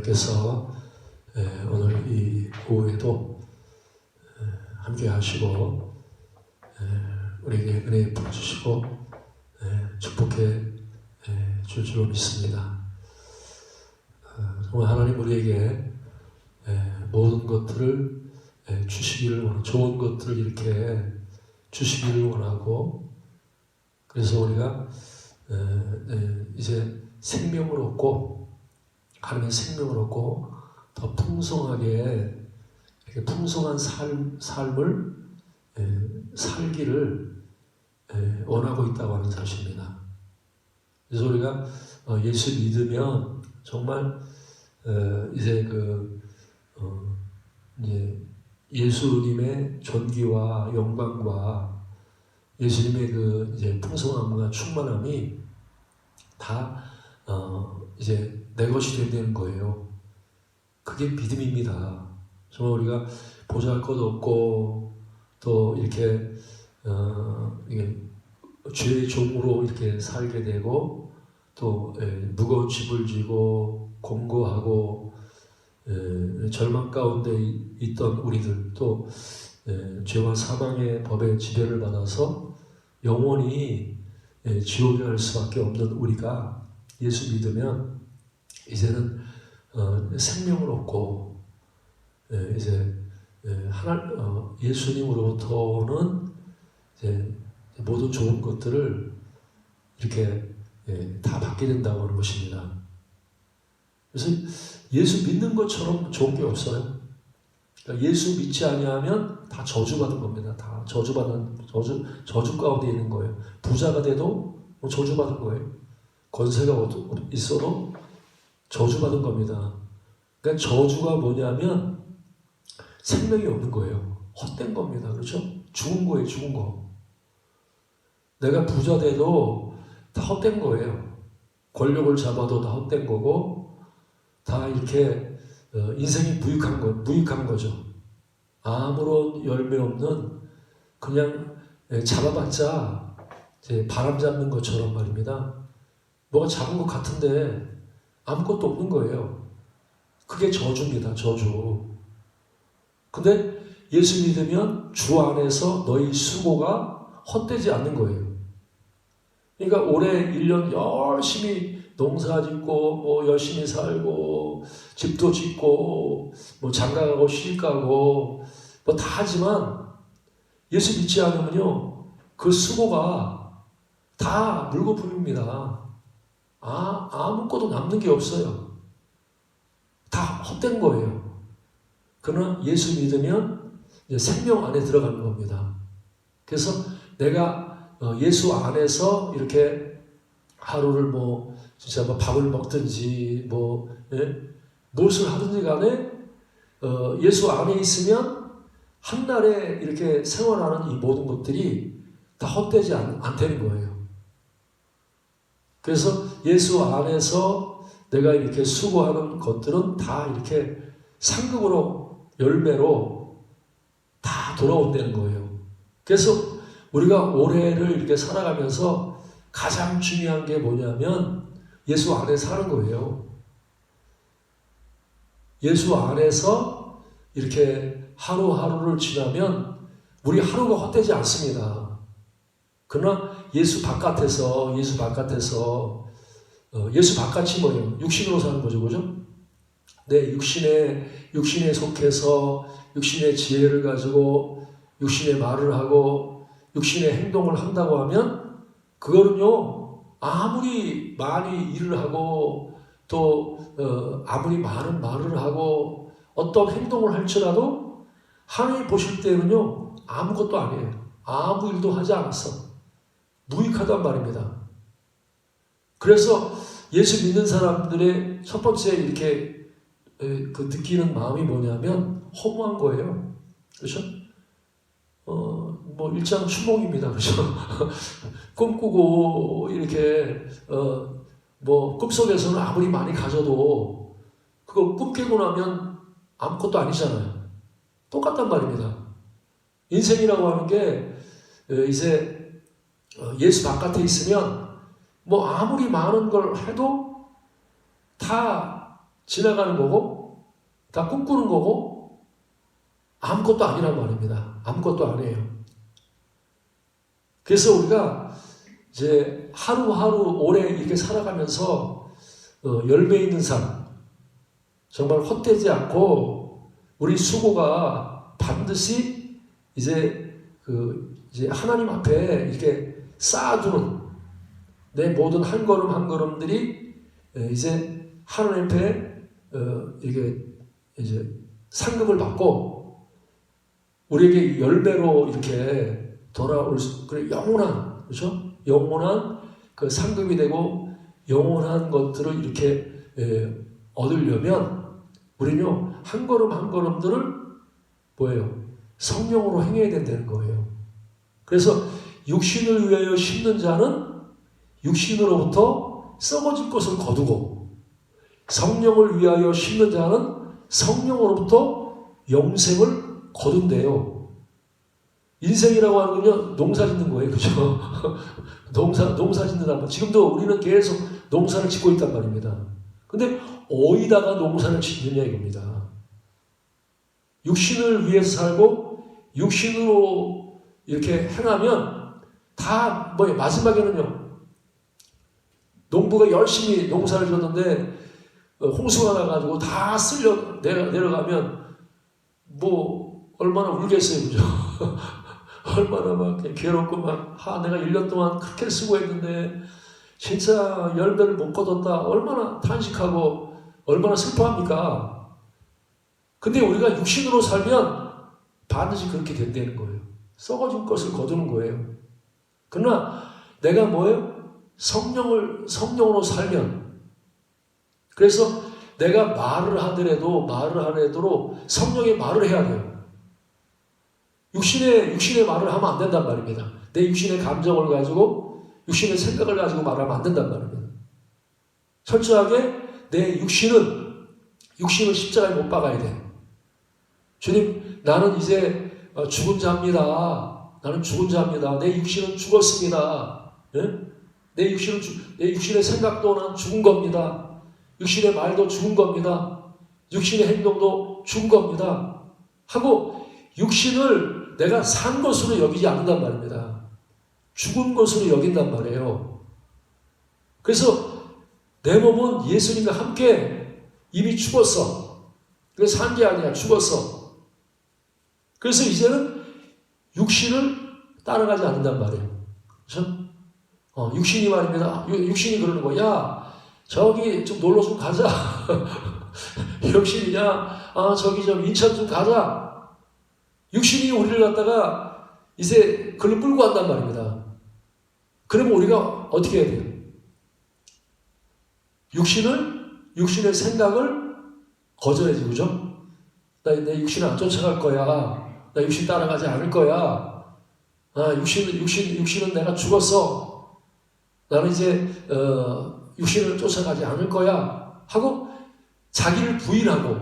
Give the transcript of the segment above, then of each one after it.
하나님께서 오늘 이 오후에도 함께 하시고 우리에게 은혜 부어주시고 축복해 줄 줄로 믿습니다. 정말 하나님 우리에게 모든 것들을 주시기를 원하고 좋은 것들을 이렇게 주시기를 원하고, 그래서 우리가 이제 생명을 얻고 하나님의 생명을 얻고 더 풍성하게 이렇게 풍성한 삶을 살기를 원하고 있다고 하는 사실입니다. 그래서 우리가 예수 믿으면 정말 이제 이제 예수님의 존귀와 영광과 예수님의 이제 풍성함과 충만함이 다 이제 내 것이 된다는 거예요. 그게 믿음입니다. 정말 우리가 보잘것 없고 또 이렇게 죄의 종으로 이렇게 살게 되고 또 무거운 짐을 지고 공고하고 절망 가운데 있던 우리들, 또 죄와 사망의 법의 지배를 받아서 영원히 지옥에 갈 수밖에 없는 우리가 예수 믿으면 이제는 생명을 얻고 이제 예수님으로부터는 이제 모든 좋은 것들을 이렇게 다 받게 된다고 하는 것입니다. 그래서 예수 믿는 것처럼 좋은 게 없어요. 그러니까 예수 믿지 아니하면 다 저주받은 겁니다. 다 저주 가운데 있는 거예요. 부자가 돼도 저주받은 거예요. 권세가 있어도 저주받은 겁니다. 그러니까 저주가 뭐냐면 생명이 없는 거예요. 헛된 겁니다. 그렇죠? 죽은 거예요. 죽은 거. 내가 부자 돼도 다 헛된 거예요. 권력을 잡아도 다 헛된 거고, 다 이렇게 인생이 무익한 거죠. 아무런 열매 없는, 그냥 잡아봤자 이제 바람 잡는 것처럼 말입니다. 뭐가 잡은 것 같은데 아무것도 없는 거예요. 그게 저주입니다. 저주. 근데 예수 믿으면 주 안에서 너희 수고가 헛되지 않는 거예요. 그러니까 올해 1년 열심히 농사 짓고 열심히 살고 집도 짓고 장가가고 시집가고 다 하지만 예수 믿지 않으면요, 그 수고가 다 물거품입니다. 아무것도 남는 게 없어요. 다 헛된 거예요. 그러나 예수 믿으면 이제 생명 안에 들어가는 겁니다. 그래서 내가 예수 안에서 이렇게 하루를 진짜 밥을 먹든지 무엇을 하든지 간에 예수 안에 있으면 한날에 이렇게 생활하는 이 모든 것들이 다 헛되지 않다는 거예요. 그래서 예수 안에서 내가 이렇게 수고하는 것들은 다 이렇게 상급으로, 열매로 다 돌아온다는 거예요. 그래서 우리가 올해를 이렇게 살아가면서 가장 중요한 게 뭐냐면 예수 안에 사는 거예요. 예수 안에서 이렇게 하루하루를 지나면 우리 하루가 헛되지 않습니다. 그러나 예수 바깥에서 예수 바깥이 뭐예요? 육신으로 사는 거죠, 그죠? 네, 육신에 속해서 육신의 지혜를 가지고 육신의 말을 하고 육신의 행동을 한다고 하면 그거는요, 아무리 많이 일을 하고 또 아무리 많은 말을 하고 어떤 행동을 할지라도 하나님 보실 때는요, 아무것도 아니에요. 아무 일도 하지 않았어. 무익하단 말입니다. 그래서 예수 믿는 사람들의 첫 번째 이렇게 느끼는 마음이 뭐냐면 허무한 거예요. 그렇죠? 일장춘몽입니다. 그렇죠? 꿈꾸고 이렇게 꿈속에서는 아무리 많이 가져도 그거 꿈 깨고 나면 아무것도 아니잖아요. 똑같단 말입니다. 인생이라고 하는 게 이제 예수 바깥에 있으면 아무리 많은 걸 해도 다 지나가는 거고 다 꿈꾸는 거고 아무것도 아니란 말입니다. 아무것도 아니에요. 그래서 우리가 이제 하루하루 오래 이렇게 살아가면서 열매 있는 삶, 정말 헛되지 않고 우리 수고가 반드시 이제 하나님 앞에 이렇게 쌓아두는 내 모든 한 걸음 한 걸음들이 이제 하나님 앞에 이게 이제 상급을 받고 우리에게 열매로 이렇게 돌아올 수, 그래 영원한, 그렇죠? 영원한 그 상급이 되고 영원한 것들을 이렇게 얻으려면 우리는요 한 걸음 한 걸음들을 뭐예요? 성령으로 행해야 된다는 거예요. 그래서 육신을 위하여 심는 자는 육신으로부터 썩어질 것을 거두고 성령을 위하여 심는 자는 성령으로부터 영생을 거둔대요. 인생이라고 하는 건요 농사 짓는 거예요. 그죠? 농사 짓는단 말. 지금도 우리는 계속 농사를 짓고 있단 말입니다. 근데 어디다가 농사를 짓느냐 이겁니다. 육신을 위해서 살고 육신으로 이렇게 행하면 다 뭐예요? 마지막에는요 농부가 열심히 농사를 졌는데 홍수가 나가지고 다 쓸려 내려가면 뭐 얼마나 울겠어요, 그죠? 얼마나 막 괴롭고 막 내가 1년 동안 그렇게 수고했는데 진짜 열매를 못 거뒀다 얼마나 탄식하고 얼마나 슬퍼합니까? 근데 우리가 육신으로 살면 반드시 그렇게 된다는 거예요. 썩어진 것을 거두는 거예요. 그러나 내가 뭐예요? 성령으로 살면, 그래서 내가 말을 하더라도 성령의 말을 해야 돼요. 육신의 말을 하면 안 된단 말입니다. 내 육신의 감정을 가지고 육신의 생각을 가지고 말하면 안 된단 말입니다. 철저하게 내 육신은 십자가에 못 박아야 돼. 주님, 나는 이제 죽은 자입니다. 나는 죽은 자입니다. 내 육신은 죽었습니다. 예? 내 육신의 생각도 난 죽은 겁니다. 육신의 말도 죽은 겁니다. 육신의 행동도 죽은 겁니다. 하고 육신을 내가 산 것으로 여기지 않는단 말입니다. 죽은 것으로 여긴단 말이에요. 그래서 내 몸은 예수님과 함께 이미 죽었어. 그래서 산 게 아니야. 죽었어. 그래서 이제는 육신을 따라가지 않는단 말이에요. 그렇죠? 육신이 말입니다. 육신이 그러는 거야. 야, 저기 좀 놀러 좀 가자. 육신이냐? 저기 좀 인천 좀 가자. 육신이 우리를 갖다가 이제 글로 끌고 간단 말입니다. 그러면 우리가 어떻게 해야 돼요? 육신의 생각을 거절해야지, 그죠? 내 육신을 안 쫓아갈 거야. 나 육신 따라가지 않을 거야. 육신은 내가 죽었어. 나는 이제 육신을 쫓아가지 않을 거야. 하고 자기를 부인하고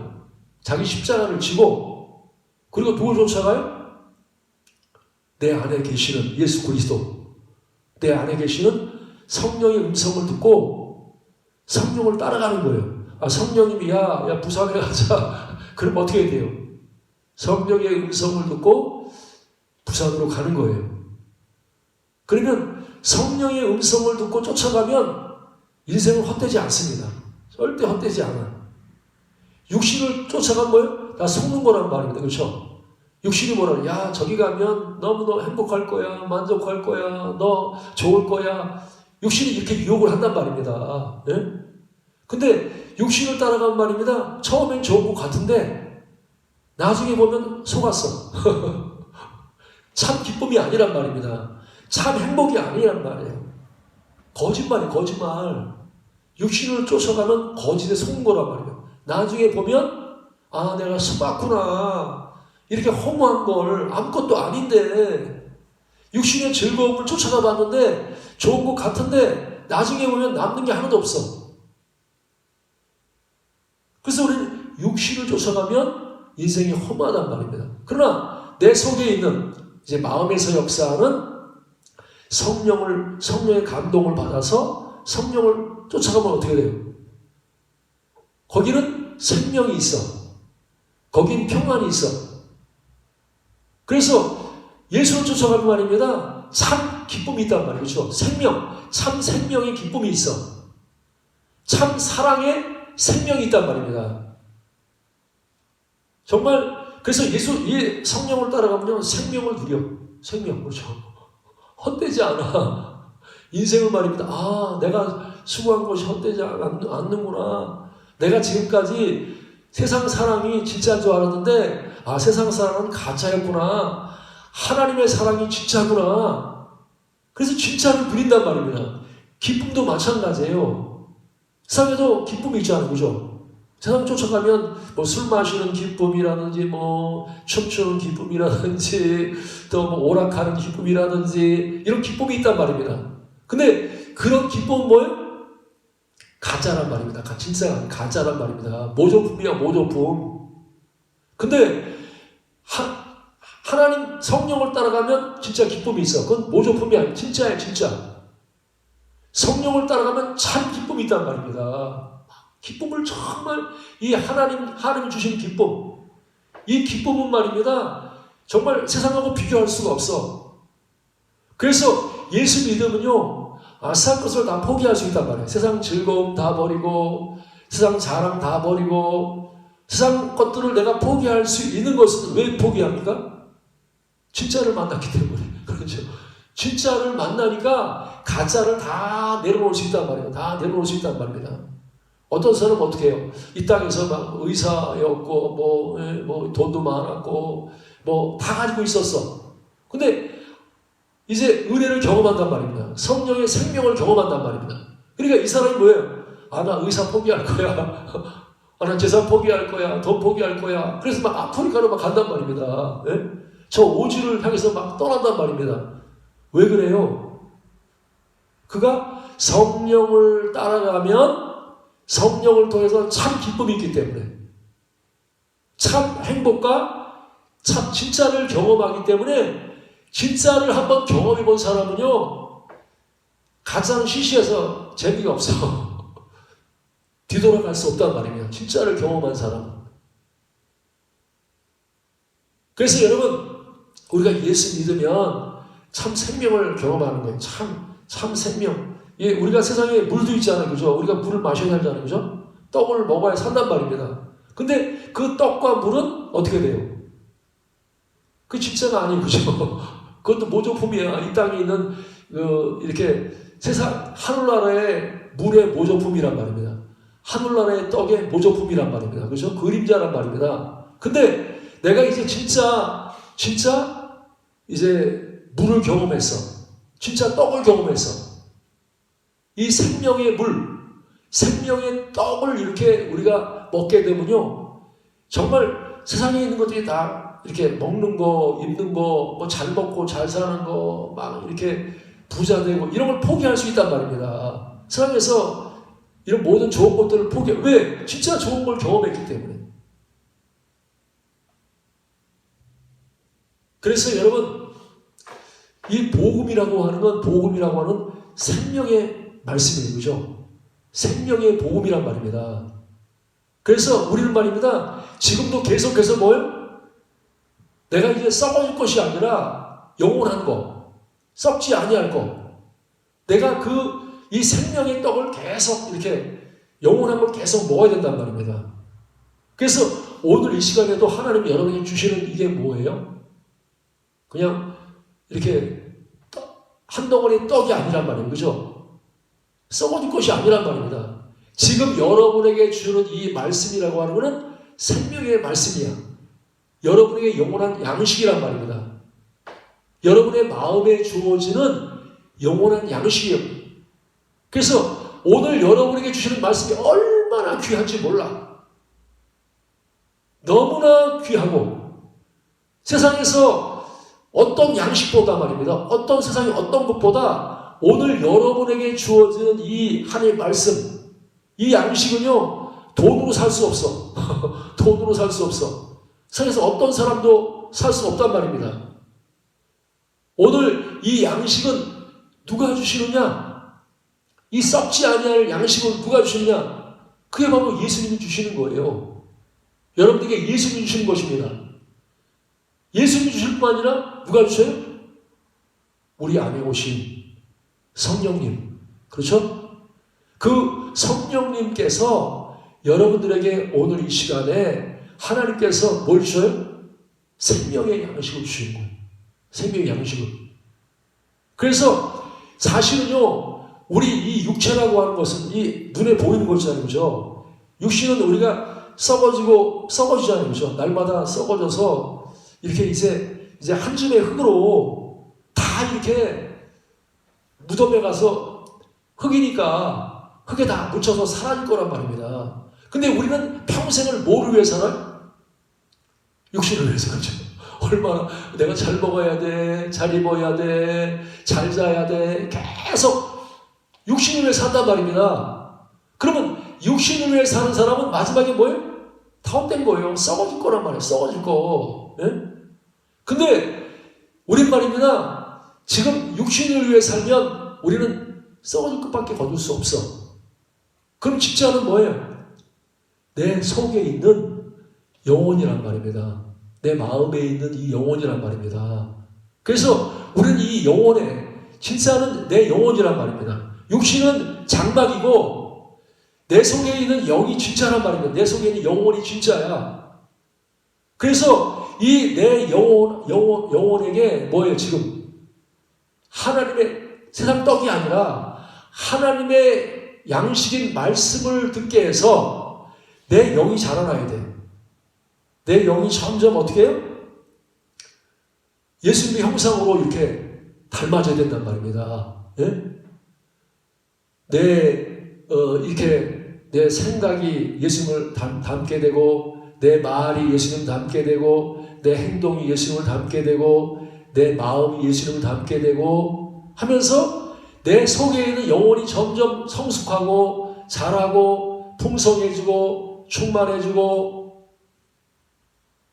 자기 십자가를 지고 그리고 누굴 쫓아가요? 내 안에 계시는 예수 그리스도, 내 안에 계시는 성령의 음성을 듣고 성령을 따라가는 거예요. 성령님이 야 부산에 가자. 그럼 어떻게 해야 돼요? 성령의 음성을 듣고 부산으로 가는 거예요. 그러면 성령의 음성을 듣고 쫓아가면 인생은 헛되지 않습니다. 절대 헛되지 않아. 육신을 쫓아가면 뭐예요? 다 속는 거란 말입니다. 그렇죠? 육신이 뭐라 그래? 야, 저기 가면 너무너무 행복할 거야. 만족할 거야. 너 좋을 거야. 육신이 이렇게 유혹을 한단 말입니다. 예? 근데 육신을 따라가면 말입니다. 처음엔 좋은 것 같은데 나중에 보면 속았어. 참 기쁨이 아니란 말입니다. 참 행복이 아니란 말이에요. 거짓말이에요. 거짓말. 육신을 쫓아가면 거짓에 속은 거란 말이에요. 나중에 보면 내가 속았구나. 이렇게 허무한 걸 아무것도 아닌데 육신의 즐거움을 쫓아가 봤는데 좋은 것 같은데 나중에 보면 남는 게 하나도 없어. 그래서 우리는 육신을 쫓아가면 인생이 허무하단 말입니다. 그러나 내 속에 있는 이제 마음에서 역사하는 성령의 감동을 받아서 성령을 쫓아가면 어떻게 돼요? 거기는 생명이 있어. 거긴 평안이 있어. 그래서 예수를 쫓아가는 말입니다. 참 기쁨이 있단 말이죠. 생명, 참 생명의 기쁨이 있어. 참 사랑의 생명이 있단 말입니다. 정말 그래서 이 성령을 따라가면요 생명을 누려. 생명, 그렇죠. 헛되지 않아. 인생은 말입니다. 아, 내가 수고한 것이 헛되지 않는구나. 내가 지금까지 세상 사랑이 진짜인 줄 알았는데 아, 세상 사랑은 가짜였구나. 하나님의 사랑이 진짜구나. 그래서 진짜를 누린단 말입니다. 기쁨도 마찬가지예요. 세상에도 기쁨이 있잖아요. 그죠? 세상 쫓아가면 뭐 술 마시는 기쁨이라든지 뭐 춤추는 기쁨이라든지 또 뭐 오락하는 기쁨이라든지 이런 기쁨이 있단 말입니다. 근데 그런 기쁨은 뭐예요? 가짜란 말입니다. 진짜 가짜란 말입니다. 모조품이야, 모조품. 근데 하나님 성령을 따라가면 진짜 기쁨이 있어. 그건 모조품이 아니야. 진짜야, 진짜. 성령을 따라가면 참 기쁨이 있단 말입니다. 기쁨을 정말 이 하나님 주신 기쁨, 이 기쁨은 말입니다. 정말 세상하고 비교할 수가 없어. 그래서 예수 믿으면요, 세상 것을 다 포기할 수 있단 말이에요. 세상 즐거움 다 버리고, 세상 자랑 다 버리고, 세상 것들을 내가 포기할 수 있는 것은 왜 포기합니까? 진짜를 만났기 때문에. 그렇죠. 진짜를 만나니까 가짜를 다 내려놓을 수 있단 말이에요. 다 내려놓을 수 있단 말입니다. 어떤 사람은 어떻게 해요? 이 땅에서 막 의사였고, 뭐 돈도 많았고, 뭐 다 가지고 있었어. 근데 이제 은혜를 경험한단 말입니다. 성령의 생명을 경험한단 말입니다. 그러니까 이 사람이 뭐예요? 아, 나 의사 포기할 거야. 아, 나 재산 포기할 거야. 돈 포기할 거야. 그래서 막 아프리카로 막 간단 말입니다. 예? 저 오지를 향해서 막 떠난단 말입니다. 왜 그래요? 그가 성령을 따라가면 성령을 통해서 참 기쁨이 있기 때문에 참 행복과 참 진짜를 경험하기 때문에 진짜를 한번 경험해 본 사람은요 가짜는 시시해서 재미가 없어. 뒤돌아갈 수 없단 말입니다. 진짜를 경험한 사람은. 그래서 여러분 우리가 예수 믿으면 참 생명을 경험하는 거예요. 참 생명. 예, 우리가 세상에 물도 있잖아요. 그죠? 우리가 물을 마셔야 하잖아요. 그죠? 떡을 먹어야 산단 말입니다. 근데 그 떡과 물은 어떻게 돼요? 그 진짜가 아니에요. 그죠? 그것도 모조품이야. 이 땅에 있는, 이렇게 세상, 하늘나라의 물의 모조품이란 말입니다. 하늘나라의 떡의 모조품이란 말입니다. 그죠? 그림자란 말입니다. 근데 내가 이제 진짜 이제 물을 경험했어. 진짜 떡을 경험했어. 이 생명의 물, 생명의 떡을 이렇게 우리가 먹게 되면요. 정말 세상에 있는 것들이 다 이렇게 먹는 거, 입는 거, 뭐 잘 먹고 잘 사는 거, 막 이렇게 부자 되고 이런 걸 포기할 수 있단 말입니다. 세상에서 이런 모든 좋은 것들을 왜? 진짜 좋은 걸 경험했기 때문에. 그래서 여러분, 이 복음이라고 하는 생명의 말씀이에요. 그죠? 생명의 복음이란 말입니다. 그래서 우리는 말입니다. 지금도 계속해서 뭐예요? 내가 이제 썩어질 것이 아니라 영원한 거, 썩지 아니할 거. 내가 이 생명의 떡을 계속 이렇게 영원한 걸 계속 먹어야 된단 말입니다. 그래서 오늘 이 시간에도 하나님이 여러분에게 주시는 이게 뭐예요? 그냥 이렇게 한 덩어리 떡이 아니란 말이에요. 그죠? 썩어질 것이 아니란 말입니다. 지금 여러분에게 주는 이 말씀이라고 하는 것은 생명의 말씀이야. 여러분에게 영원한 양식이란 말입니다. 여러분의 마음에 주어지는 영원한 양식이에요. 그래서 오늘 여러분에게 주시는 말씀이 얼마나 귀한지 몰라. 너무나 귀하고 세상에서 어떤 양식보다 말입니다. 어떤 세상의 어떤 것보다 오늘 여러분에게 주어지는 이 하나님의 말씀, 이 양식은요, 돈으로 살 수 없어. 돈으로 살 수 없어. 세상에서 어떤 사람도 살 수 없단 말입니다. 오늘 이 양식은 누가 주시느냐? 이 썩지 아니할 양식을 누가 주시느냐? 그게 바로 예수님이 주시는 거예요. 여러분들에게 예수님이 주시는 것입니다. 예수님이 주실 뿐 아니라 누가 주셔요? 우리 안에 오신 성령님. 그렇죠? 그 성령님께서 여러분들에게 오늘 이 시간에 하나님께서 뭘 주셔요? 생명의 양식을 주시는 거예요. 생명의 양식을. 그래서 사실은요, 우리 이 육체라고 하는 것은 이 눈에 보이는 것이잖아요. 그죠? 육신은 우리가 썩어지잖아요. 그죠? 날마다 썩어져서 이렇게 이제 한 줌의 흙으로 다 이렇게 무덤에 가서 흙이니까 흙에 다 묻혀서 사라질 거란 말입니다. 근데 우리는 평생을 뭐를 위해 살아요? 육신을 위해서. 그죠? 얼마나 내가 잘 먹어야 돼, 잘 입어야 돼, 잘 자야 돼, 계속 육신을 위해 산단 말입니다. 그러면 육신을 위해 사는 사람은 마지막에 뭐예요? 다 헛된 거예요. 썩어질 거란 말이에요. 썩어질 거. 예? 근데 우린 말입니다. 지금 육신을 위해 살면 우리는 썩어질 것밖에 거둘 수 없어. 그럼 직자는 뭐예요? 내 속에 있는 영혼이란 말입니다. 내 마음에 있는 이 영혼이란 말입니다. 그래서 우리는 이 영혼에 진짜는 내 영혼이란 말입니다. 육신은 장막이고 내 속에 있는 영이 진짜란 말입니다. 내 속에 있는 영혼이 진짜야. 그래서 이 내 영혼에게 뭐예요 지금? 하나님의 세상 떡이 아니라 하나님의 양식인 말씀을 듣게 해서 내 영이 자라나야 돼. 내 영이 점점 어떻게 해요? 예수님의 형상으로 이렇게 닮아져야 된단 말입니다. 예? 이렇게 내 생각이 예수님을 닮게 되고, 내 말이 예수님을 닮게 되고, 내 행동이 예수님을 닮게 되고, 내 마음이 예수님을 닮게 되고 하면서 내 속에 있는 영혼이 점점 성숙하고 자라고 풍성해지고 충만해지고.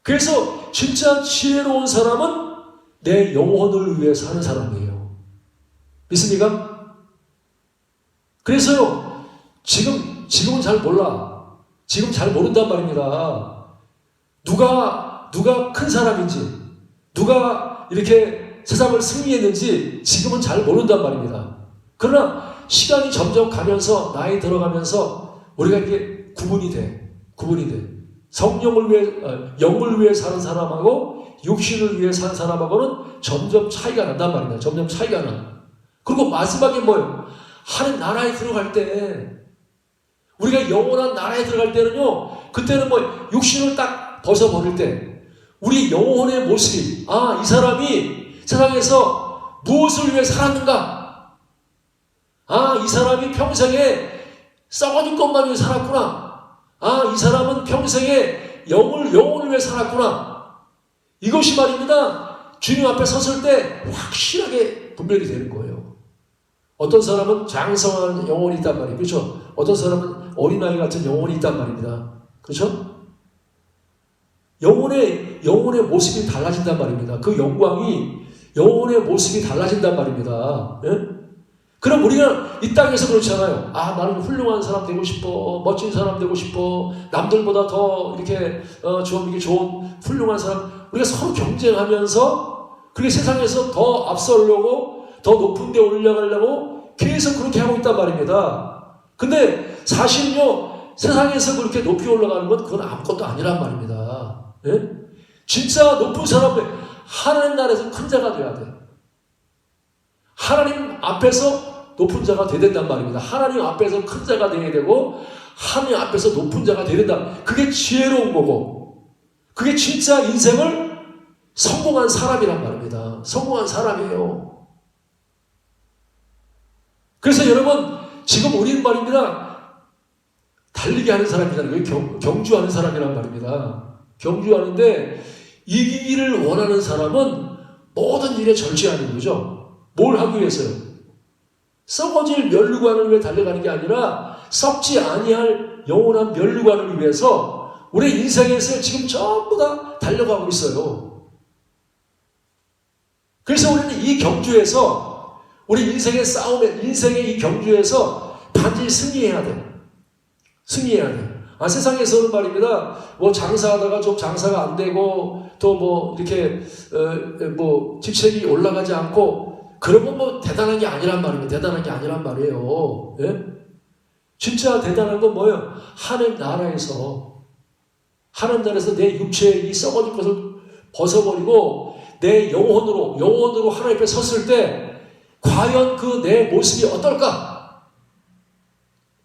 그래서 진짜 지혜로운 사람은 내 영혼을 위해 사는 사람이에요. 믿습니까? 그래서요, 지금은 잘 몰라. 지금 잘 모른단 말입니다. 누가 큰 사람인지, 누가 이렇게 세상을 승리했는지 지금은 잘 모른단 말입니다. 그러나 시간이 점점 가면서, 나이 들어가면서 우리가 이게 구분이 돼. 성령을 위해, 영을 위해 사는 사람하고 육신을 위해 사는 사람하고는 점점 차이가 난단 말입니다. 점점 차이가 나. 그리고 마지막에 뭐예요? 하나님 나라에 들어갈 때, 우리가 영원한 나라에 들어갈 때는요, 그때는 뭐 육신을 딱 벗어버릴 때 우리 영혼의 모습이, 이 사람이 세상에서 무엇을 위해 살았는가? 이 사람이 평생에 썩어질 것만 위해 살았구나. 이 사람은 평생에 영혼을 위해 살았구나. 이것이 말입니다. 주님 앞에 섰을 때 확실하게 분별이 되는 거예요. 어떤 사람은 장성한 영혼이 있단 말이에요. 그렇죠? 어떤 사람은 어린아이 같은 영혼이 있단 말입니다. 그렇죠? 영혼의 모습이 달라진단 말입니다. 그 영광이 영혼의 모습이 달라진단 말입니다. 예? 그럼 우리는 이 땅에서 그렇잖아요. 나는 훌륭한 사람 되고 싶어. 멋진 사람 되고 싶어. 남들보다 더 이렇게 이게 좋은 훌륭한 사람. 우리가 서로 경쟁하면서 그렇게 세상에서 더 앞서려고, 더 높은 데 올라가려고 계속 그렇게 하고 있단 말입니다. 근데 사실은요, 세상에서 그렇게 높이 올라가는 건 그건 아무것도 아니란 말입니다. 예? 진짜 높은 사람은 하나님 나라에서 큰 자가 돼야 돼. 하나님 앞에서 높은 자가 돼야 된단 말입니다. 하나님 앞에서 큰 자가 돼야 되고, 하나님 앞에서 높은 자가 돼야 된다. 그게 지혜로운 거고, 그게 진짜 인생을 성공한 사람이란 말입니다. 성공한 사람이에요. 그래서 여러분, 지금 우리는 말입니다, 달리기 하는 사람이잖아요. 경주하는 사람이란 말입니다. 경주하는데 이기기를 원하는 사람은 모든 일에 절제하는 거죠. 뭘 하기 위해서요? 썩어질 면류관을 위해 달려가는 게 아니라 썩지 아니할 영원한 면류관을 위해서 우리 인생에서 지금 전부 다 달려가고 있어요. 그래서 우리는 이 경주에서, 우리 인생의 싸움에, 인생의 이 경주에서 반드시 승리해야 돼. 승리해야 돼. 세상에서는 말입니다. 뭐 장사하다가 좀 장사가 안 되고 또 뭐 이렇게 뭐 직책이 올라가지 않고 그런 건 뭐 대단한 게 아니란 말입니다. 대단한 게 아니란 말이에요. 예? 진짜 대단한 건 뭐예요? 하나님 나라에서 내 육체의 이 썩어질 것을 벗어버리고 내 영혼으로 하나님 앞에 섰을 때 과연 그 내 모습이 어떨까?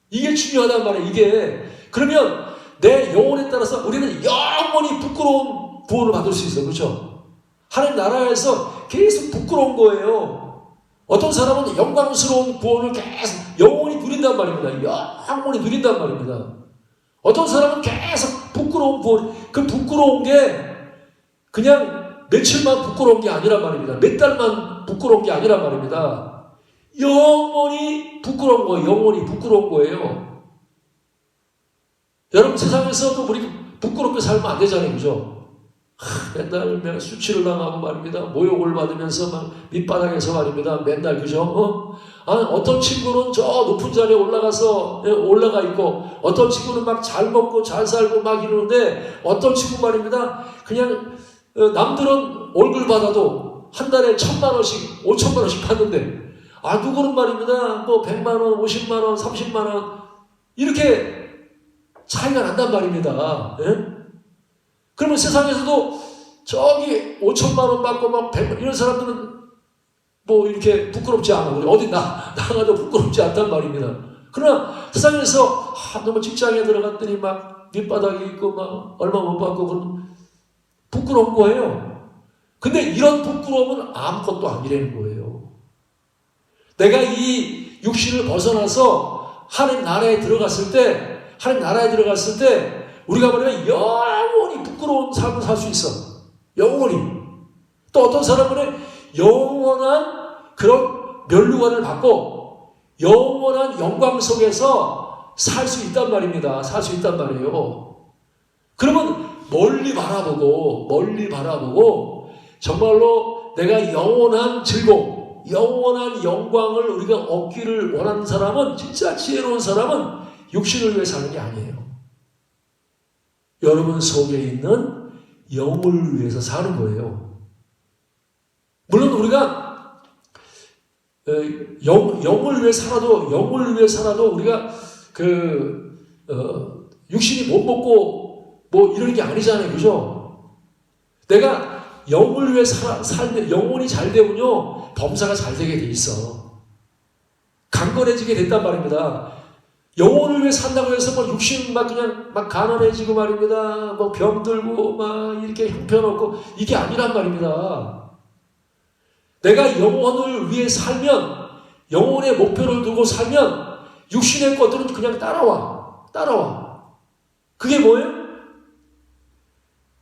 이게 중요하단 말이에요. 이게 그러면 내 영혼에 따라서 우리는 영원히 부끄러운 구원을 받을 수 있어요. 그렇죠? 하나님 나라에서 계속 부끄러운 거예요. 어떤 사람은 영광스러운 구원을 계속 영원히 누린단 말입니다. 영원히 누린단 말입니다. 어떤 사람은 계속 부끄러운 구원, 그 부끄러운 게 그냥 며칠만 부끄러운 게 아니란 말입니다. 몇 달만 부끄러운 게 아니란 말입니다. 영원히 부끄러운 거예요. 영원히 부끄러운 거예요. 여러분 세상에서도 우리 부끄럽게 살면 안 되잖아요. 그죠? 맨날 수치를 당하고 말입니다. 모욕을 받으면서 막 밑바닥에서 말입니다. 맨날 그죠? 어떤 친구는 저 높은 자리에 올라가 있고 어떤 친구는 막 잘 먹고 잘 살고 막 이러는데 어떤 친구 말입니다. 그냥 남들은 월급 받아도 한 달에 1,000만 원씩 5천만 원씩 받는데 누구는 말입니다. 뭐 100만 원, 50만 원, 30만 원 이렇게 차이가 난단 말입니다. 예? 그러면 세상에서도 저기 5천만 원 받고 막 100만 이런 사람들은 뭐 이렇게 부끄럽지 않아. 어디 나가도 부끄럽지 않단 말입니다. 그러나 세상에서 너무 직장에 들어갔더니 막 밑바닥에 있고 막 얼마 못 받고 그러면 부끄러운 거예요. 근데 이런 부끄러움은 아무것도 아니라는 거예요. 내가 이 육신을 벗어나서 하나님 나라에 들어갔을 때 우리가 말하면 영원히 부끄러운 삶을 살 수 있어. 영원히. 또 어떤 사람은 영원한 그런 면류관을 받고 영원한 영광 속에서 살 수 있단 말입니다. 살 수 있단 말이에요. 그러면 멀리 바라보고 정말로 내가 영원한 즐거움, 영원한 영광을 우리가 얻기를 원하는 사람은 진짜 지혜로운 사람은 육신을 위해 사는 게 아니에요. 여러분 속에 있는 영을 위해서 사는 거예요. 물론 우리가 영을 위해 살아도 우리가 육신이 못 먹고 뭐 이러는 게 아니잖아요. 그죠? 내가 영을 위해 살면 영혼이 잘 되면요 범사가 잘 되게 돼 있어. 강건해지게 됐단 말입니다. 영혼을 위해 산다고 해서 뭐 육신 그냥 가난해지고 말입니다. 뭐 병들고 막 이렇게 형편없고 이게 아니란 말입니다. 내가 영혼을 위해 살면 영혼의 목표를 두고 살면 육신의 것들은 그냥 따라와. 그게 뭐예요?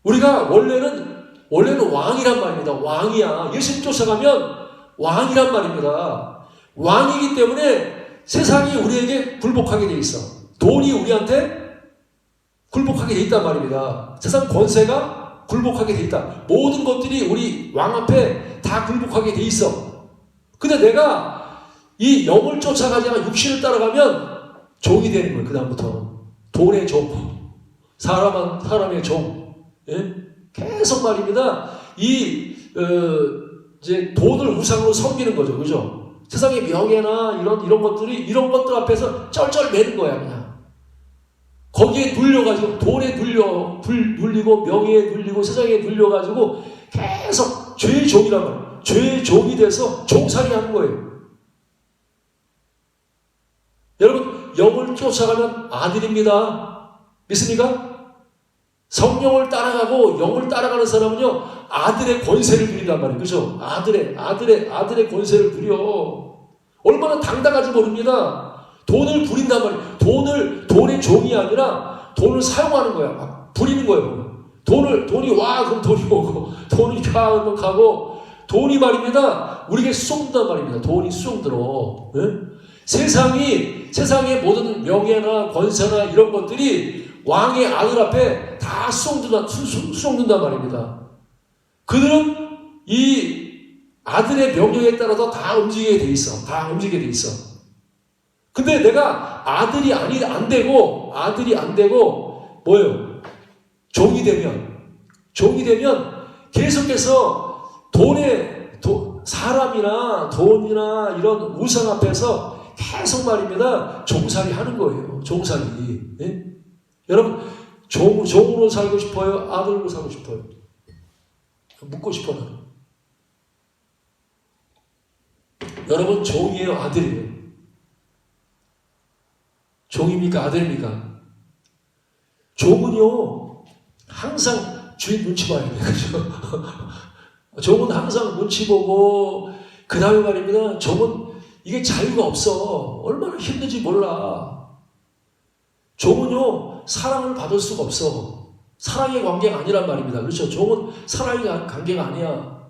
우리가 원래는 왕이란 말입니다. 왕이야. 예수님 쫓아가면 왕이란 말입니다. 왕이기 때문에 세상이 우리에게 굴복하게 돼 있어. 돈이 우리한테 굴복하게 돼 있단 말입니다. 세상 권세가 굴복하게 돼 있다. 모든 것들이 우리 왕 앞에 다 굴복하게 돼 있어. 근데 내가 이 영을 쫓아가지 않아 육신을 따라가면 종이 되는 거예요. 그 다음부터 돈의 종, 사람의 종. 예? 계속 말입니다. 이제 돈을 우상으로 섬기는 거죠. 그죠? 세상의 명예나 이런 것들 앞에서 쩔쩔 매는 거야, 그냥. 거기에 눌려가지고, 돈에 눌리고, 명예에 눌리고, 세상에 눌려가지고, 계속 죄의 종이란 말이에요. 죄의 종이 돼서 종살이 하는 거예요. 여러분, 영을 쫓아가면 아들입니다. 믿습니까? 성령을 따라가고 영을 따라가는 사람은요 아들의 권세를 누린단 말이에요. 그죠? 아들의 권세를 누려. 얼마나 당당한지 모릅니다. 돈을 부린단 말이에요. 돈의 종이 아니라 돈을 사용하는 거야. 막 부리는 거예요. 돈이 와 그럼 돈이 오고 돈이 가 그러면 가고 돈이 말입니다. 우리에게 쏜단 말입니다. 돈이 쏙 들어. 네? 세상의 모든 명예나 권세나 이런 것들이 왕의 아들 앞에 다 쏟는단 말입니다. 그들은 이 아들의 명령에 따라서 다 움직이게 돼 있어. 근데 내가 아들이 안 되고 뭐예요? 종이 되면 계속해서 사람이나 돈이나 이런 우상 앞에서 계속 말입니다. 종살이 하는 거예요. 종살이. 예? 여러분, 종으로 살고 싶어요? 아들로 살고 싶어요? 묻고 싶어, 나는. 여러분, 종이에요? 아들이에요? 종입니까? 아들입니까? 종은요, 항상 주인 눈치 봐야 돼요. 그죠? 종은 항상 눈치 보고, 그 다음에 말입니다. 종은 이게 자유가 없어. 얼마나 힘든지 몰라. 종은요, 사랑을 받을 수가 없어. 사랑의 관계가 아니란 말입니다. 그렇죠? 종은 사랑의 관계가 아니야.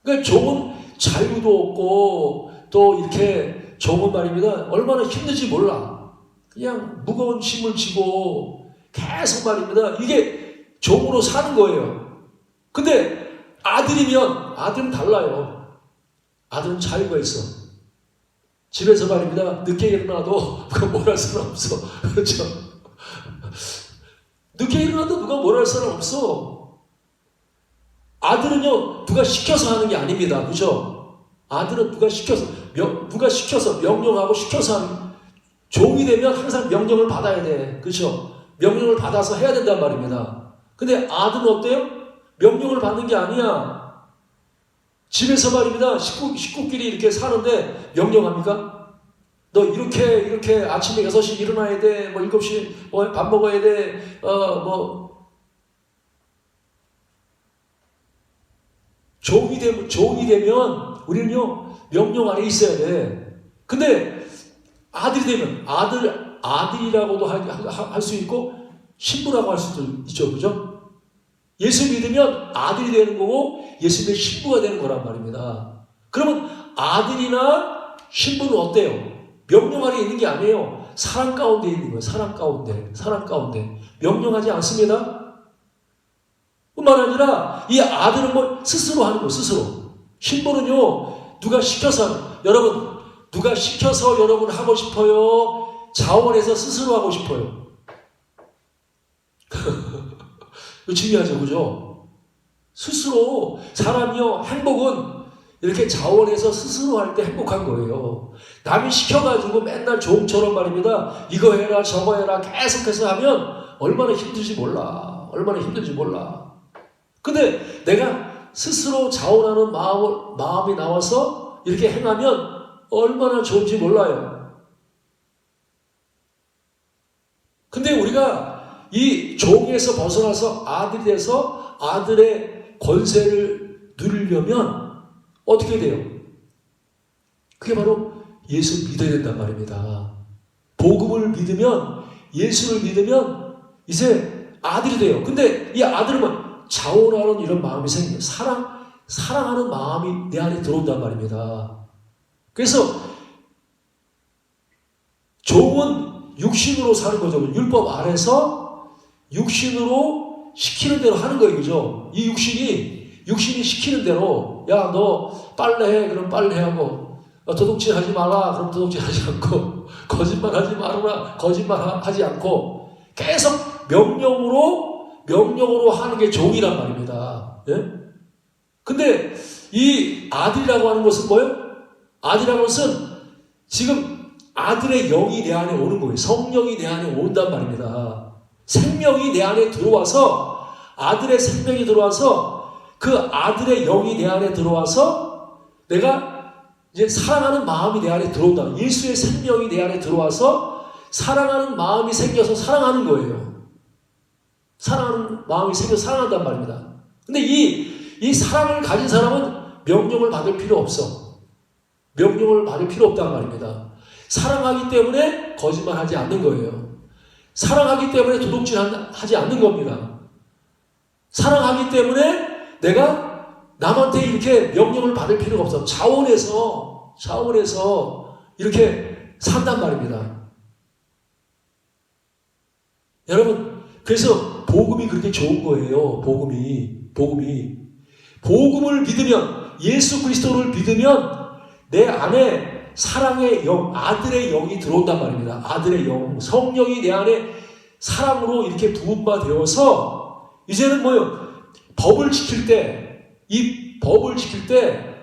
그러니까 종은 자유도 없고, 또 이렇게 종은 말입니다. 얼마나 힘든지 몰라. 그냥 무거운 짐을 지고, 계속 말입니다. 이게 종으로 사는 거예요. 근데 아들은 달라요. 아들은 자유가 있어. 집에서 말입니다. 늦게 일어나도 누가 뭘 할 사람 없어. 그렇죠? 늦게 일어나도 누가 뭘 할 사람 없어. 아들은요, 누가 시켜서 하는 게 아닙니다. 그죠? 아들은 누가 시켜서 명령하고 시켜서 하는, 종이 되면 항상 명령을 받아야 돼. 그죠? 명령을 받아서 해야 된단 말입니다. 근데 아들은 어때요? 명령을 받는 게 아니야. 집에서 말입니다. 식구끼리 이렇게 사는데 명령합니까? 너 이렇게 아침에 6시 일어나야 돼. 뭐 7시 밥 먹어야 돼. 종이 되면 우리는요, 명령 안에 있어야 돼. 근데 아들이 되면 아들이라고도 할 수 있고 신부라고 할 수도 있죠. 그죠? 예수 믿으면 아들이 되는 거고 예수 믿으면 신부가 되는 거란 말입니다. 그러면 아들이나 신부는 어때요? 명령 안에 있는 게 아니에요. 사랑 가운데 있는 거예요. 사랑 가운데. 명령하지 않습니다. 뿐만 아니라 이 아들은 뭐 스스로 하는 거예요. 스스로. 신부는요, 누가 시켜서, 여러분, 누가 시켜서 여러분 하고 싶어요? 자원해서 스스로 하고 싶어요? 이거 중요하죠. 그죠? 스스로, 사람이요, 행복은 이렇게 자원해서 스스로 할 때 행복한 거예요. 남이 시켜가지고 맨날 종처럼 말입니다. 이거 해라, 저거 해라, 계속해서 하면 얼마나 힘든지 몰라. 근데 내가 스스로 자원하는 마음이 나와서 이렇게 행하면 얼마나 좋은지 몰라요. 근데 우리가 이 종에서 벗어나서 아들이 돼서 아들의 권세를 누리려면 어떻게 돼요? 그게 바로 예수 믿어야 된단 말입니다. 복음을 믿으면, 예수를 믿으면 이제 아들이 돼요. 근데 이 아들은 자원하는 이런 마음이 생겨요. 사랑하는 마음이 내 안에 들어온단 말입니다. 그래서 종은 육신으로 사는 거죠. 율법 아래서 육신으로 시키는 대로 하는 거예요. 그죠? 이 육신이 시키는 대로, 야, 너 빨래해. 그럼 빨래하고, 도둑질 하지 마라. 그럼 도둑질 하지 않고, 거짓말 하지 말아라. 거짓말 하지 않고, 계속 명령으로 하는 게 종이란 말입니다. 예? 근데 이 아들이라고 하는 것은 뭐예요? 아들이라는 것은 지금 아들의 영이 내 안에 오는 거예요. 성령이 내 안에 온단 말입니다. 생명이 내 안에 들어와서, 아들의 생명이 들어와서 그 아들의 영이 내 안에 들어와서 내가 이제 사랑하는 마음이 내 안에 들어온다. 예수의 생명이 내 안에 들어와서 사랑하는 마음이 생겨서 사랑하는 거예요. 사랑하는 마음이 생겨서 사랑한단 말입니다. 근데 이 사랑을 가진 사람은 명령을 받을 필요 없어. 명령을 받을 필요 없단 말입니다. 사랑하기 때문에 거짓말하지 않는 거예요. 사랑하기 때문에 도둑질하지 않는 겁니다. 사랑하기 때문에 내가 남한테 이렇게 명령을 받을 필요가 없어. 자원해서 이렇게 산단 말입니다. 여러분, 그래서 복음이 그렇게 좋은 거예요. 복음을 믿으면, 예수 그리스도를 믿으면 내 안에 사랑의 영, 아들의 영이 들어온단 말입니다. 아들의 영, 성령이 내 안에 사랑으로 이렇게 부음받되어서 이제는 뭐요? 법을 지킬 때, 이 법을 지킬 때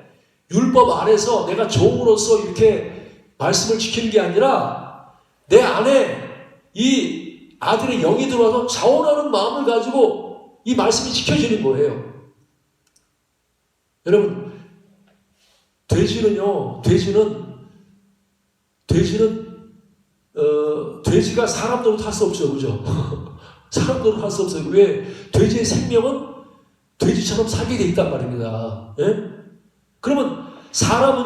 율법 안에서 내가 종으로서 이렇게 말씀을 지키는 게 아니라 내 안에 이 아들의 영이 들어와서 자원하는 마음을 가지고 이 말씀이 지켜지는 거예요. 여러분, 돼지가 사람 노릇 할 수 없죠. 그죠? 사람 노릇 할 수 없어요. 왜? 돼지의 생명은 돼지처럼 살게 돼 있단 말입니다. 예? 그러면 사람은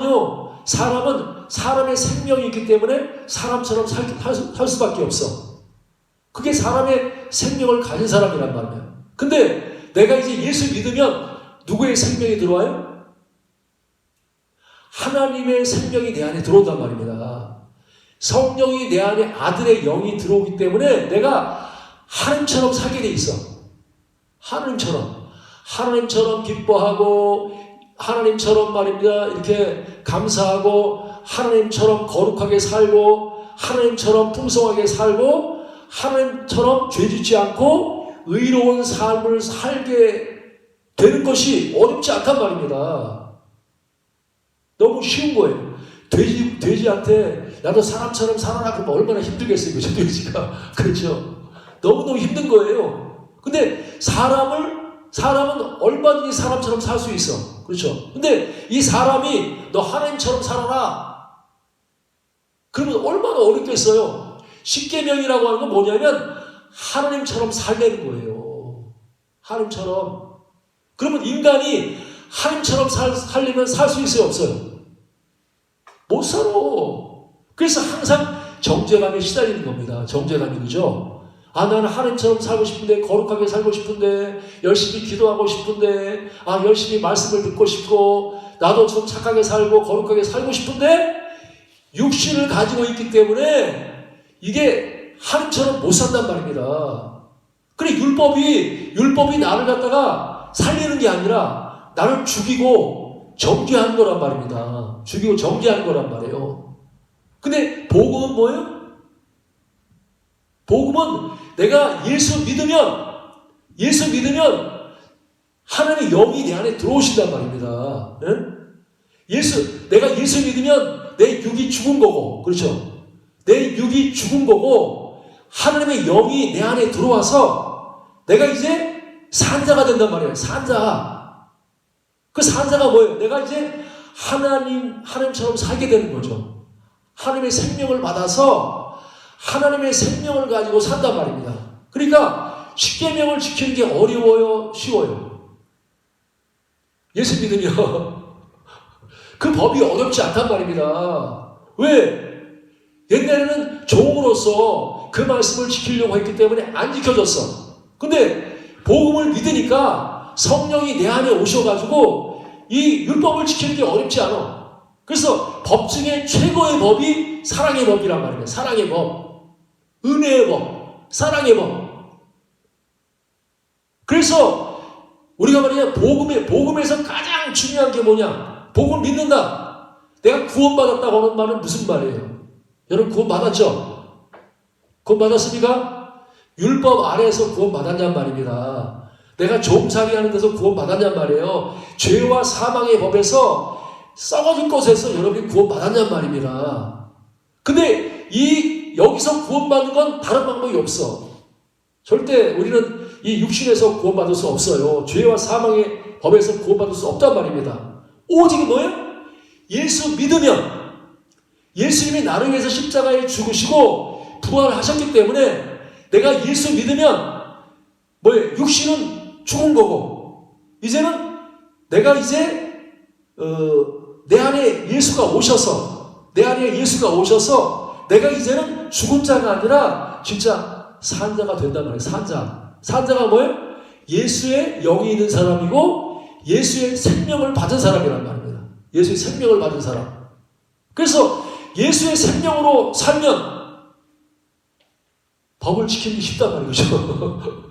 사람의 생명이 있기 때문에 사람처럼 살 수밖에 없어. 그게 사람의 생명을 가진 사람이란 말이에요. 근데 내가 이제 예수 믿으면 누구의 생명이 들어와요? 하나님의 생명이 내 안에 들어온단 말입니다. 성령이 내 안에 아들의 영이 들어오기 때문에 내가 하나님처럼 살게 돼 있어. 하나님처럼 기뻐하고 하나님처럼 말입니다. 이렇게 감사하고 하나님처럼 거룩하게 살고 하나님처럼 풍성하게 살고 하나님처럼 죄짓지 않고 의로운 삶을 살게 되는 것이 어렵지 않단 말입니다. 너무 쉬운 거예요. 돼지한테 나도 사람처럼 살아라 그러면 얼마나 힘들겠어요. 그죠? 돼지가. 그렇죠? 너무너무 힘든 거예요. 근데 사람은 얼마든지 사람처럼 살 수 있어. 그렇죠? 근데 이 사람이 너 하나님처럼 살아라. 그러면 얼마나 어렵겠어요. 십계명이라고 하는 건 뭐냐면 하나님처럼 살려는 거예요. 하나님처럼. 그러면 인간이 하나님처럼 살려면 살 수 있어요? 없어요? 못 살아. 그래서 항상 정죄감에 시달리는 겁니다. 정죄감이. 그죠? 나는 하나님처럼 살고 싶은데, 거룩하게 살고 싶은데, 열심히 기도하고 싶은데, 열심히 말씀을 듣고 싶고, 나도 좀 착하게 살고 거룩하게 살고 싶은데 육신을 가지고 있기 때문에 이게 하나님처럼 못 산단 말입니다. 그래 율법이 나를 갖다가 살리는 게 아니라 나를 죽이고 정죄하는 거란 말입니다. 죽이고 정죄하는 거란 말이에요. 근데 복음은 뭐예요? 복음은 내가 예수 믿으면 하나님의 영이 내 안에 들어오신단 말입니다. 응? 내가 예수 믿으면 내 육이 죽은 거고, 그렇죠? 내 육이 죽은 거고, 하나님의 영이 내 안에 들어와서 내가 이제 산자가 된단 말이에요. 산자. 그 산자가 뭐예요? 내가 이제 하나님처럼 살게 되는 거죠. 하나님의 생명을 받아서 하나님의 생명을 가지고 산단 말입니다. 그러니까 십계명을 지키는 게 어려워요? 쉬워요? 예수 믿으면 그 법이 어렵지 않단 말입니다. 왜? 옛날에는 종으로서 그 말씀을 지키려고 했기 때문에 안 지켜졌어. 근데 복음을 믿으니까 성령이 내 안에 오셔가지고 이 율법을 지키는 게 어렵지 않아. 그래서 법 중에 최고의 법이 사랑의 법이란 말이에요. 사랑의 법, 은혜의 법, 사랑의 법. 그래서 우리가 말이야 복음에서 가장 중요한 게 뭐냐? 복음을 믿는다. 내가 구원받았다고 하는 말은 무슨 말이에요? 여러분 구원받았죠? 구원받았습니까? 율법 아래에서 구원받았냔 말입니다. 내가 종살이 하는 데서 구원받았냔 말이에요. 죄와 사망의 법에서 썩어진 것에서 여러분이 구원받았냔 말입니다. 근데 여기서 구원받는 건 다른 방법이 없어. 절대 우리는 이 육신에서 구원받을 수 없어요. 죄와 사망의 법에서 구원받을 수 없단 말입니다. 오직 뭐예요? 예수 믿으면 예수님이 나를 위해서 십자가에 죽으시고 부활하셨기 때문에 내가 예수 믿으면 뭐예요? 육신은 죽은 거고 이제는 내가 이제 내 안에 예수가 오셔서 내가 이제는 죽은 자가 아니라 진짜 산자가 된단 말이에요. 산자가 뭐예요? 예수의 영이 있는 사람이고 예수의 생명을 받은 사람이란 말입니다. 예수의 생명을 받은 사람. 그래서 예수의 생명으로 살면 법을 지키기 쉽단 말이죠.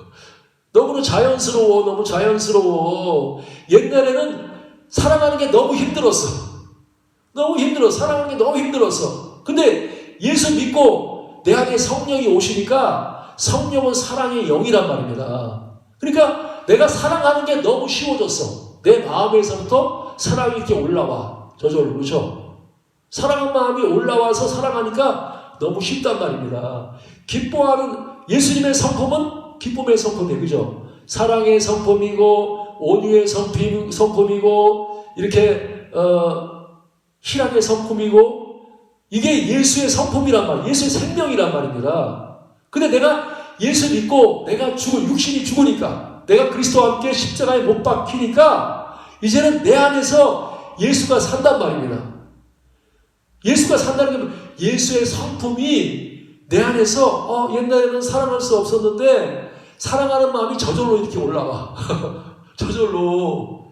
너무 자연스러워. 옛날에는 살아가는 게 너무 힘들었어. 너무 힘들어. 사랑하는 게 너무 힘들었어. 근데 예수 믿고 내 안에 성령이 오시니까 성령은 사랑의 영이란 말입니다. 그러니까 내가 사랑하는 게 너무 쉬워졌어. 내 마음에서부터 사랑이 이렇게 올라와. 저절로. 그렇죠? 사랑한 마음이 올라와서 사랑하니까 너무 쉽단 말입니다. 기뻐하는 예수님의 성품은 기쁨의 성품이에요. 그죠? 사랑의 성품이고 온유의 성품이고 이렇게 희락의 성품이고 이게 예수의 성품이란 말이에요. 예수의 생명이란 말입니다. 근데 내가 예수 믿고 내가 육신이 죽으니까 내가 그리스도와 함께 십자가에 못 박히니까 이제는 내 안에서 예수가 산단 말입니다. 예수가 산다는 게 예수의 성품이 내 안에서 옛날에는 사랑할 수 없었는데 사랑하는 마음이 저절로 이렇게 올라와. 저절로.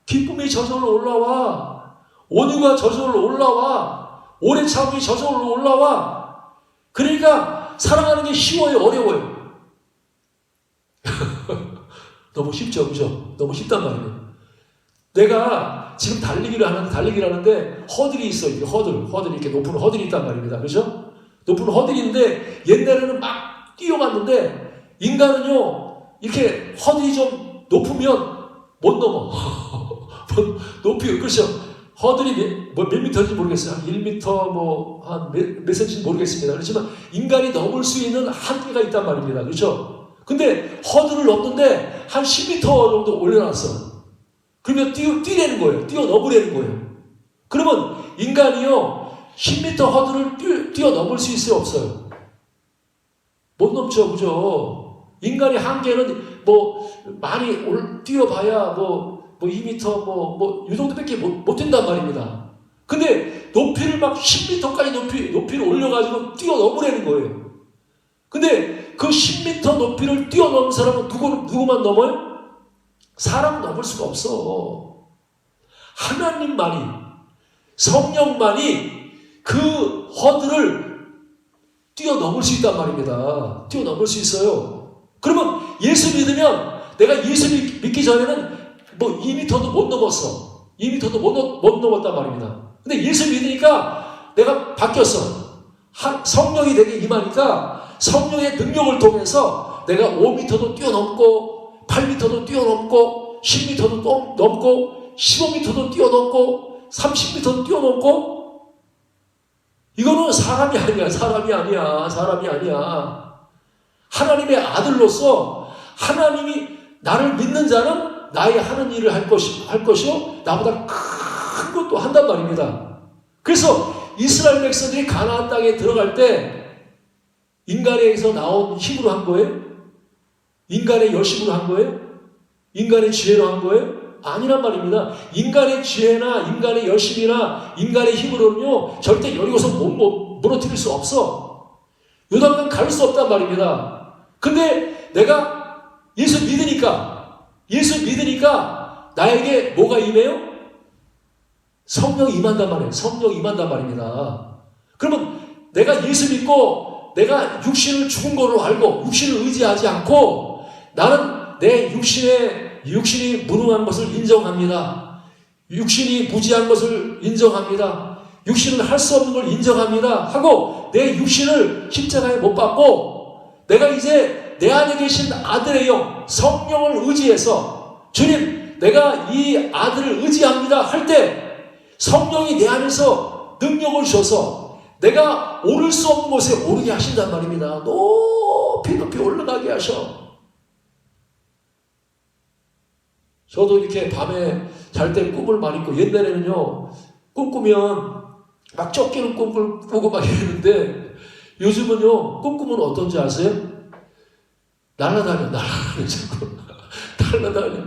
기쁨이 저절로 올라와. 온유가 저절로 올라와. 오래 참음이 저절로 올라와. 그러니까 사랑하는 게 쉬워요? 어려워요? 너무 쉽죠? 그죠? 너무 쉽단 말이에요. 내가 지금 달리기를 하는데 허들이 있어. 이렇게 허들이 이렇게 높은 허들이 있단 말입니다. 그죠? 높은 허들인데 옛날에는 막 뛰어갔는데 인간은요 이렇게 허들이 좀 높으면 못 넘어. 높이 그렇죠. 허들이 몇 미터인지 모르겠어요. 한 1미터 한 몇 센치인지 모르겠습니다. 그렇지만 인간이 넘을 수 있는 한계가 있단 말입니다. 그렇죠? 근데 허들을 넘는데 한 10미터 정도 올려놨어. 그러면 뛰라는 거예요. 뛰어넘으라는 거예요. 그러면 인간이요 10m 허들을 뛰어넘을 수 있어요? 없어요? 못 넘죠. 그죠? 인간의 한계는 많이 뛰어봐야 2m 이 정도밖에 못 된단 말입니다. 근데 높이를 막 10m까지 높이를 올려가지고 뛰어넘으라는 거예요. 근데 그 10m 높이를 뛰어넘은 사람은 누구만 넘어요? 사람 넘을 수가 없어. 하나님만이, 성령만이 그 허들을 뛰어넘을 수 있단 말입니다. 뛰어넘을 수 있어요. 그러면 예수 믿으면 내가 예수 믿기 전에는 2m도 못 넘었어. 2m도 못 넘었단 말입니다. 근데 예수 믿으니까 내가 바뀌었어. 성령이 내게 임하니까 성령의 능력을 통해서 내가 5m도 뛰어넘고 8m도 뛰어넘고 10m도 넘고 15m도 뛰어넘고 30m도 뛰어넘고 이거는 사람이 아니야. 하나님의 아들로서 하나님이 나를 믿는 자는 나의 하는 일을 할 것이요 나보다 큰 것도 한단 말입니다. 그래서 이스라엘 백성들이 가나안 땅에 들어갈 때 인간에게서 나온 힘으로 한 거예요? 인간의 열심으로 한 거예요? 인간의 지혜로 한 거예요? 아니란 말입니다. 인간의 지혜나 인간의 열심이나 인간의 힘으로는요 절대 여리고서 못 무너뜨릴 수 없어. 요단강 갈 수 없단 말입니다. 근데 내가 예수 믿으니까 나에게 뭐가 임해요? 성령이 임한단 말이에요. 성령이 임한단 말입니다. 그러면 내가 예수 믿고 내가 육신을 죽은 걸로 알고 육신을 의지하지 않고 나는 내 육신이 무능한 것을 인정합니다. 육신이 무지한 것을 인정합니다. 육신은 할 수 없는 걸 인정합니다. 하고 내 육신을 십자가에 못 박고 내가 이제 내 안에 계신 아들의 영, 성령을 의지해서 주님, 내가 이 아들을 의지합니다 할 때 성령이 내 안에서 능력을 주셔서 내가 오를 수 없는 곳에 오르게 하신단 말입니다. 높이 올라가게 하셔. 저도 이렇게 밤에 잘 때 꿈을 많이 꿔. 옛날에는요, 꿈꾸면 막 쫓기는 꿈을 꾸고 막 이랬는데 요즘은요, 꿈꾸면 어떤지 아세요? 날아다녀. 자꾸. 날아다녀.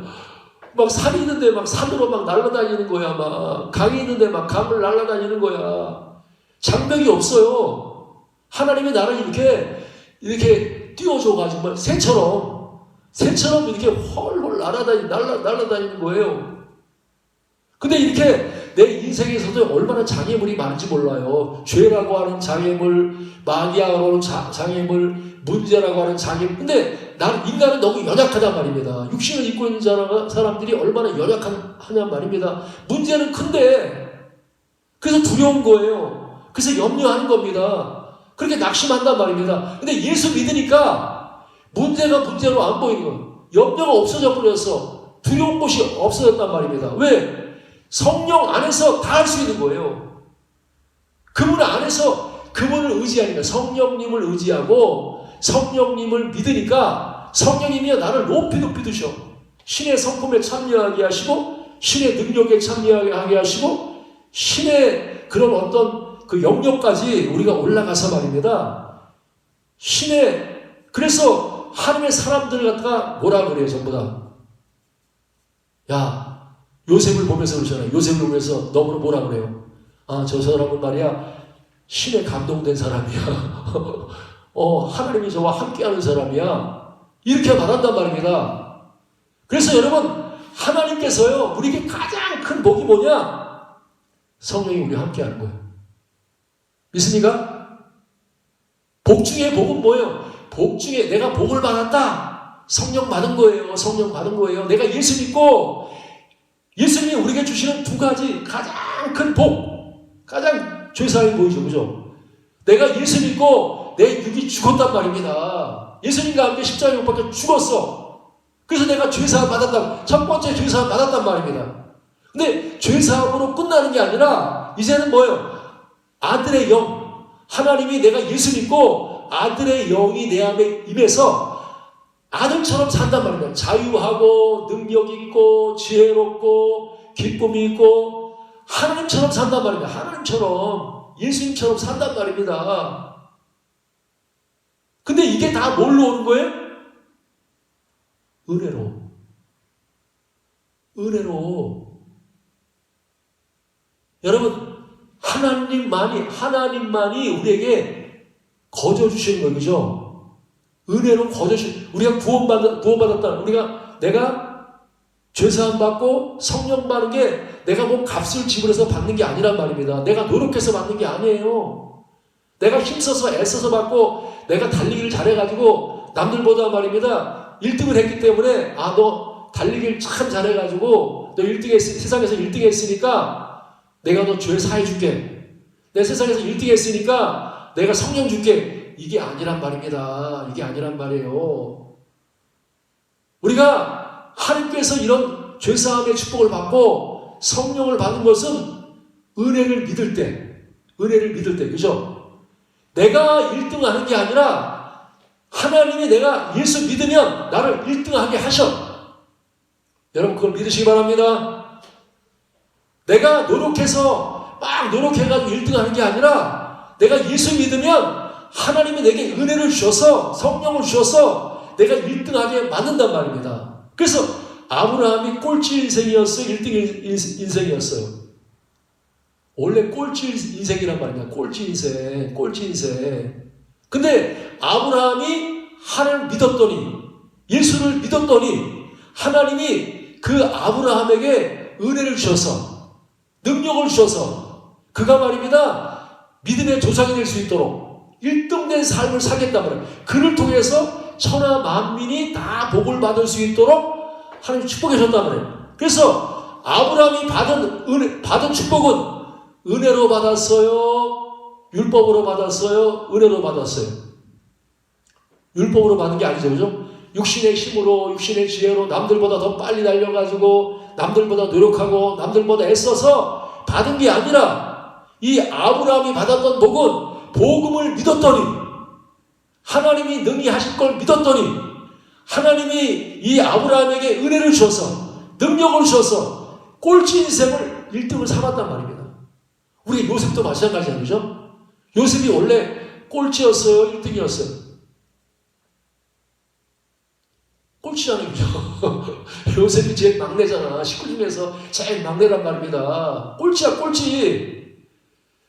막 산이 있는데 막 산으로 막 날아다니는 거야. 막 강이 있는데 막 강을 날아다니는 거야. 장벽이 없어요. 하나님이 나를 이렇게 띄워줘가지고 새처럼 이렇게 헐헐 날아다니는 거예요. 근데 이렇게 내 인생에서도 얼마나 장애물이 많은지 몰라요. 죄라고 하는 장애물, 마귀라고 하는 장애물, 문제라고 하는 장애물. 근데 인간은 너무 연약하단 말입니다. 육신을 입고 있는 사람들이 얼마나 연약하냔 말입니다. 문제는 큰데 그래서 두려운 거예요. 그래서 염려하는 겁니다. 그렇게 낙심한단 말입니다. 근데 예수 믿으니까 문제가 문제로 안 보이는 거예요. 염려가 없어져 버렸어. 두려운 것이 없어졌단 말입니다. 왜? 성령 안에서 다 할 수 있는 거예요. 그분 안에서 그분을 의지하니까 성령님을 의지하고 성령님을 믿으니까 성령님이 나를 높이 드셔. 신의 성품에 참여하게 하시고 신의 능력에 참여하게 하시고 신의 그런 어떤 그 영역까지 우리가 올라가서 말입니다. 그래서 하나님의 사람들 갖다가 뭐라 그래요, 전부 다. 야, 요셉을 보면서 그러잖아요. 요셉을 보면서 너무나 뭐라 그래요. 아, 저 사람은 말이야, 신에 감동된 사람이야. 하나님이 저와 함께하는 사람이야. 이렇게 말한단 말입니다. 그래서 여러분, 하나님께서요, 우리에게 가장 큰 복이 뭐냐? 성령이 우리와 함께하는 거예요. 믿습니까? 복 중에 복은 뭐예요? 복 중에 내가 복을 받았다. 성령 받은 거예요. 성령 받은 거예요. 내가 예수 믿고 예수님이 우리에게 주시는 두 가지 가장 큰 복, 가장 죄사함이 보이죠. 그죠? 내가 예수 믿고 내 육이 죽었단 말입니다. 예수님과 함께 십자가에 못 박혀 죽었어. 그래서 내가 죄사함 받았다. 첫 번째 죄사함 받았단 말입니다. 근데 죄사함으로 끝나는 게 아니라 이제는 뭐예요? 아들의 영. 하나님이 내가 예수 믿고 아들의 영이 내 안에 임해서 아들처럼 산단 말입니다. 자유하고 능력 있고 지혜롭고 기쁨이 있고 하나님처럼 산단 말입니다. 하나님처럼 예수님처럼 산단 말입니다. 근데 이게 다 뭘로 오는 거예요? 은혜로. 은혜로. 여러분, 하나님만이 우리에게 거저 주시는 거예요. 그죠? 은혜로 거저 우리가 구원받았다. 내가 죄사함 받고 성령 받는 게 내가 뭐 값을 지불해서 받는 게 아니란 말입니다. 내가 노력해서 받는 게 아니에요. 내가 힘써서 애써서 받고 내가 달리기를 잘해가지고 남들보다 말입니다. 1등을 했기 때문에 너 달리기를 참 잘해가지고 너 1등 세상에서 1등 했으니까 내가 너 죄 사해줄게. 내 세상에서 1등 했으니까 내가 성령 줄게. 이게 아니란 말입니다. 이게 아니란 말이에요. 우리가 하나님께서 이런 죄사함의 축복을 받고 성령을 받은 것은 은혜를 믿을 때, 그죠? 내가 1등 하는 게 아니라 하나님이 내가 예수 믿으면 나를 1등 하게 하셔. 여러분, 그걸 믿으시기 바랍니다. 내가 노력해가지고 1등 하는 게 아니라 내가 예수 믿으면 하나님이 내게 은혜를 주셔서 성령을 주셔서 내가 1등하게 만든단 말입니다. 그래서 아브라함이 꼴찌 인생이었어요? 1등 인생이었어요? 원래 꼴찌 인생이란 말입니다. 꼴찌 인생. 근데 아브라함이 하나님을 믿었더니 예수를 믿었더니 하나님이 그 아브라함에게 은혜를 주셔서 능력을 주셔서 그가 말입니다. 믿음의 조상이 될 수 있도록 1등된 삶을 살겠단 말이에요. 그를 통해서 천하 만민이 다 복을 받을 수 있도록 하나님 축복해 줬단 말이에요. 그래서 아브라함이 받은 축복은 은혜로 받았어요? 율법으로 받았어요? 은혜로 받았어요? 율법으로 받은 게 아니죠. 그죠? 육신의 힘으로, 육신의 지혜로 남들보다 더 빨리 달려가지고 남들보다 노력하고 남들보다 애써서 받은 게 아니라 이 아브라함이 받았던 복은 복음을 믿었더니 하나님이 능히 하실 걸 믿었더니 하나님이 이 아브라함에게 은혜를 주셔서 능력을 주셔서 꼴찌 인생을 1등을 삼았단 말입니다. 우리 요셉도 마찬가지 아니죠? 요셉이 원래 꼴찌였어요? 1등이었어요? 꼴찌잖아요. 요셉이 제일 막내잖아. 식구 중에서 제일 막내란 말입니다. 꼴찌야, 꼴찌.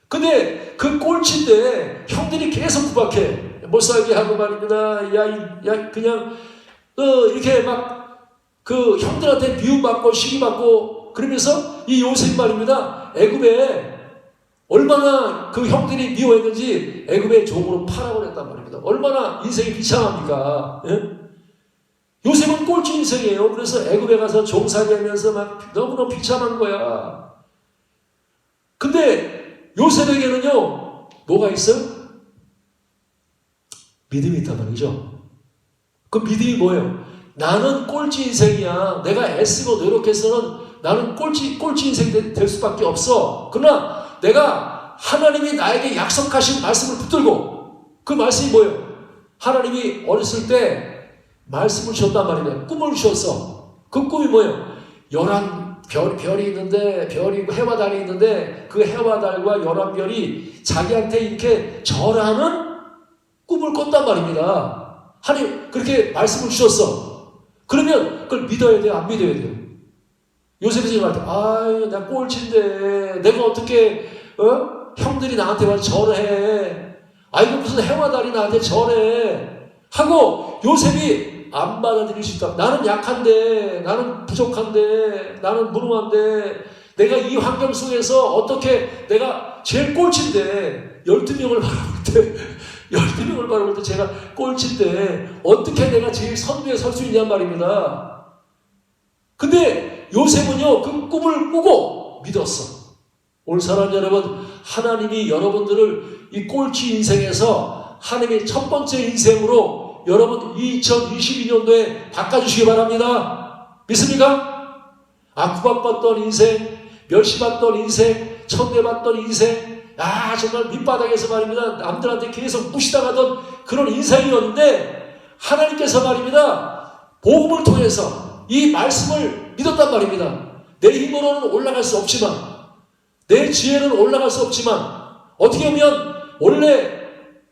근데 그 꼴찌인데 형들이 계속 구박해. 못 살게 하고 말입니다. 야, 그냥, 이렇게 막 그 형들한테 미움받고 시기받고 그러면서 이 요셉 말입니다. 애굽에 얼마나 그 형들이 미워했는지 애굽의 종으로 팔아버렸단 말입니다. 얼마나 인생이 비참합니까? 예? 요셉은 꼴찌 인생이에요. 그래서 애굽에 가서 종살이하면서 막 너무너무 비참한 거야. 근데 요셉에게는요, 뭐가 있어요? 믿음이 있단 말이죠. 그 믿음이 뭐예요? 나는 꼴찌 인생이야. 내가 애쓰고 노력해서는 나는 꼴찌 인생 될 수밖에 없어. 그러나 내가 하나님이 나에게 약속하신 말씀을 붙들고, 그 말씀이 뭐예요? 하나님이 어렸을 때 말씀을 주셨단 말이에요. 꿈을 주셨어. 그 꿈이 뭐예요? 11별이 있는데, 별이 해와 달이 있는데, 그 해와 달과 11별이 자기한테 이렇게 절하는 꿈을 꿨단 말입니다. 하나님 그렇게 말씀을 주셨어. 그러면 그걸 믿어야 돼요? 안 믿어야 돼요? 요셉이 지금 할 때, 아유, 나 꼴찌인데, 내가 어떻게, 형들이 나한테 와서 절해. 아이고, 무슨 해와 달이 나한테 절해. 하고, 요셉이 안 받아들일 수 있다. 나는 약한데, 나는 부족한데, 나는 무능한데, 내가 이 환경 속에서 어떻게 내가 제일 꼴찌인데, 12명을 바라볼 때 제가 꼴찌인데, 어떻게 내가 제일 선두에 설 수 있냔 말입니다. 근데 요셉은요, 그 꿈을 꾸고 믿었어. 오늘 사랑하는 여러분, 하나님이 여러분들을 이 꼴찌 인생에서 하나님의 첫 번째 인생으로 여러분 2022년도에 바꿔주시기 바랍니다. 믿습니까? 구박받던 인생, 멸시받던 인생, 천대받던 인생, 정말 밑바닥에서 말입니다. 남들한테 계속 무시당하던 그런 인생이었는데 하나님께서 말입니다. 복음을 통해서 이 말씀을 믿었단 말입니다. 내 힘으로는 올라갈 수 없지만, 내 지혜는 올라갈 수 없지만, 어떻게 보면 원래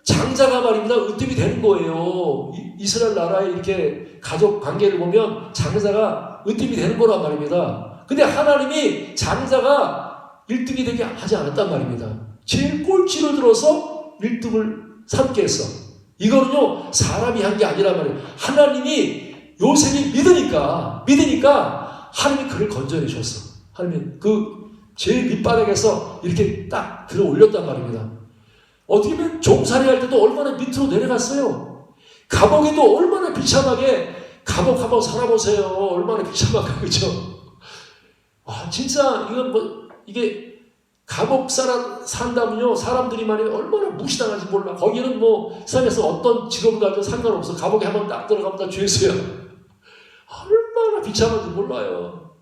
장자가 말입니다. 으뜸이 되는 거예요. 이스라엘 나라의 이렇게 가족 관계를 보면 장자가 으뜸이 되는 거란 말입니다. 근데 하나님이 장자가 1등이 되게 하지 않았단 말입니다. 제일 꼴찌를 들어서 1등을 삼게 했어. 이거는요, 사람이 한 게 아니란 말이에요. 하나님이 요셉이 믿으니까 하나님이 그를 건져내 줬어. 하나님이 그 제일 밑바닥에서 이렇게 딱 들어 올렸단 말입니다. 어떻게 보면 종살이 할 때도 얼마나 밑으로 내려갔어요. 감옥에도 얼마나 비참하게 감옥 한번 살아보세요. 얼마나 비참하게, 그죠? 진짜 이게 감옥 산다면요, 사람들이 말이에요, 얼마나 무시당하는지 몰라. 거기는 세상에서 어떤 직업을 가지고 상관없어. 감옥에 한번 딱 들어가면 다 죄수야. 얼마나 비참한지 몰라요.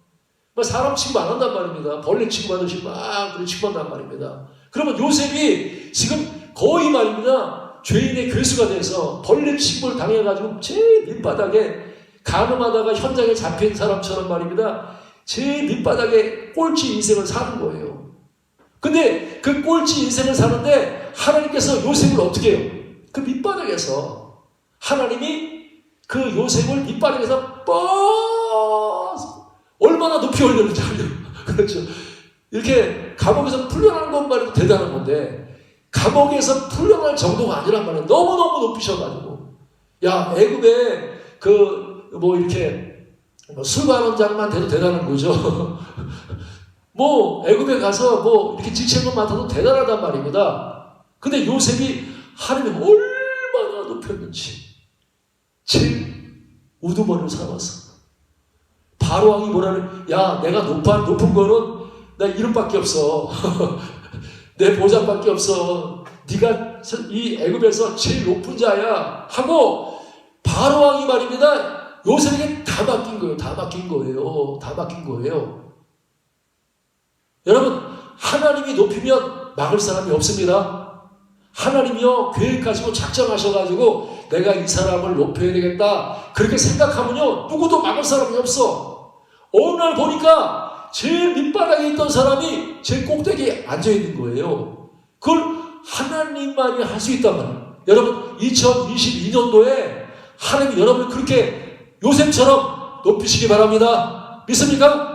사람 취급 안 한단 말입니다. 벌레 취급하듯이 그렇게 취급한단 말입니다. 그러면 요셉이 지금 거의 말입니다. 죄인의 괴수가 돼서 벌레 취급을 당해가지고 제일 밑바닥에 가늠하다가 현장에 잡힌 사람처럼 말입니다. 제일 밑바닥에 꼴찌 인생을 사는 거예요. 근데 그 꼴찌 인생을 사는데 하나님께서 요셉을 어떻게 해요? 그 밑바닥에서 하나님이 그 요셉을 밑바닥에서 얼마나 높이 올렸는지 알죠? 그렇죠. 이렇게 감옥에서 풀려나는 것만 해도 대단한 건데 감옥에서 풀려날 정도가 아니란 말이에요. 너무너무 높이셔가지고 애굽에 이렇게 수반원장만 돼도 대단한 거죠. 애굽에 가서 이렇게 직책만 맡아도 대단하단 말입니다. 근데 요셉이 하나님이 얼마나 높였는지 제일 우두머리를 삼았어. 바로왕이 뭐라는, 내가 높은 거는 나 이름밖에 없어. 내 보장밖에 없어. 네가 이 애굽에서 제일 높은 자야 하고 바로왕이 말입니다. 요셉에게 다 맡긴 거예요. 다 맡긴 거예요. 여러분, 하나님이 높이면 막을 사람이 없습니다. 하나님이요, 계획하시고 작정하셔가지고 내가 이 사람을 높여야 되겠다 그렇게 생각하면요, 누구도 막을 사람이 없어. 어느 날 보니까 제일 밑바닥에 있던 사람이 제일 꼭대기에 앉아있는 거예요. 그걸 하나님만이 할 수 있단 말이에요. 여러분, 2022년도에 하나님이 여러분을 그렇게 요셉처럼 높이시기 바랍니다. 믿습니까?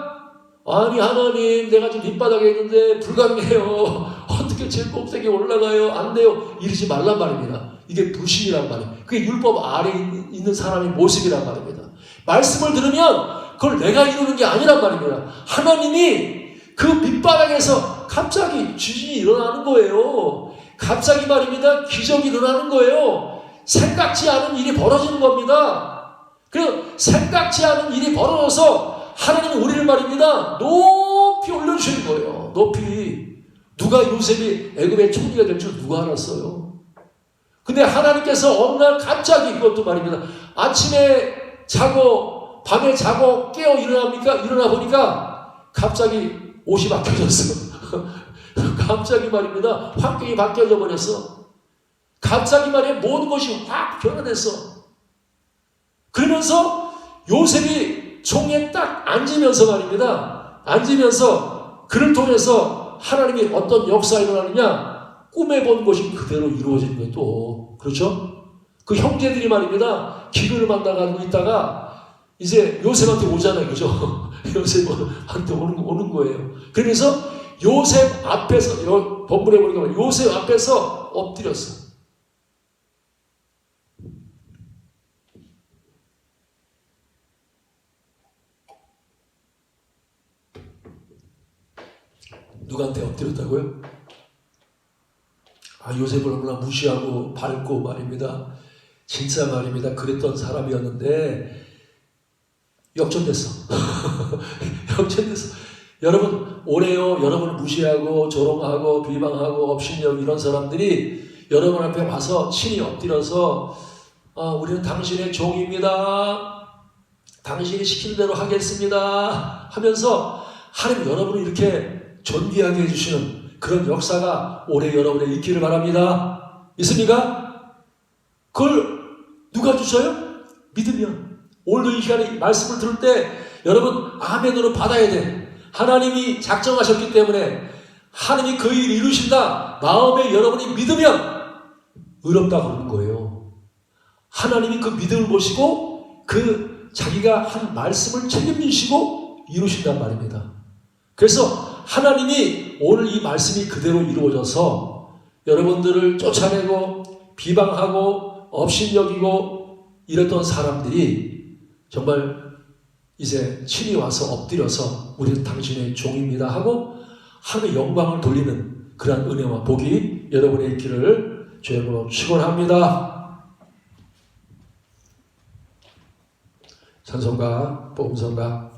아니, 하나님, 내가 지금 밑바닥에 있는데 불가능해요. 어떻게 제일 꼭대기에 올라가요? 안 돼요. 이러지 말란 말입니다. 이게 불신이란 말이에요. 그게 율법 아래에 있는 사람의 모습이란 말입니다. 말씀을 들으면 그걸 내가 이루는 게 아니란 말입니다. 하나님이 그 밑바닥에서 갑자기 지진이 일어나는 거예요. 갑자기 말입니다. 기적이 일어나는 거예요. 생각지 않은 일이 벌어지는 겁니다. 그 생각지 않은 일이 벌어져서 하나님은 우리를 말입니다. 높이 올려주시는 거예요. 높이. 누가 요셉이 애굽의 총리가 될 줄 누가 알았어요? 근데 하나님께서 어느 날 갑자기 그것도 말입니다. 아침에 자고 밤에 자고 깨어 일어나 보니까 갑자기 옷이 바뀌어졌어. 갑자기 말입니다. 환경이 바뀌어져 버렸어. 갑자기 말이야 모든 것이 확 변화됐어. 그러면서 요셉이 총에 딱 앉으면서 말입니다. 앉으면서 그를 통해서 하나님이 어떤 역사가 일어나느냐, 꿈에 본 것이 그대로 이루어지는 거예요. 또 그렇죠? 그 형제들이 말입니다. 기근을 만나가지고 있다가 이제 요셉한테 오잖아요. 그죠? 요셉한테 오는 거예요. 그래서 요셉 앞에서, 본문에 보니까 요셉 앞에서 엎드렸어. 누구한테 엎드렸다고요? 요셉을 너무나 무시하고 밟고 말입니다. 진짜 말입니다. 그랬던 사람이었는데 역전됐어. 역전됐어. 여러분, 올해요, 여러분을 무시하고 조롱하고 비방하고 업신여기고 이런 사람들이 여러분 앞에 와서 친히 엎드려서 우리는 당신의 종입니다. 당신이 시킨 대로 하겠습니다. 하면서 하나님 여러분을 이렇게 존귀하게 해주시는 그런 역사가 올해 여러분에 있기를 바랍니다. 있습니까? 그걸 누가 주셔요? 믿으면. 오늘도 이 시간에 말씀을 들을 때 여러분 아멘으로 받아야 돼. 하나님이 작정하셨기 때문에 하나님이 그 일을 이루신다. 마음에 여러분이 믿으면 의롭다 그러는 거예요. 하나님이 그 믿음을 보시고 그 자기가 한 말씀을 책임지시고 이루신단 말입니다. 그래서 하나님이 오늘 이 말씀이 그대로 이루어져서 여러분들을 쫓아내고 비방하고 업신여기고 이랬던 사람들이 정말 이제 친히 와서 엎드려서 우리는 당신의 종입니다 하고 하나님의 영광을 돌리는 그러한 은혜와 복이 여러분의 있기를 주의 이름으로 축원합니다. 찬송가, 복음성가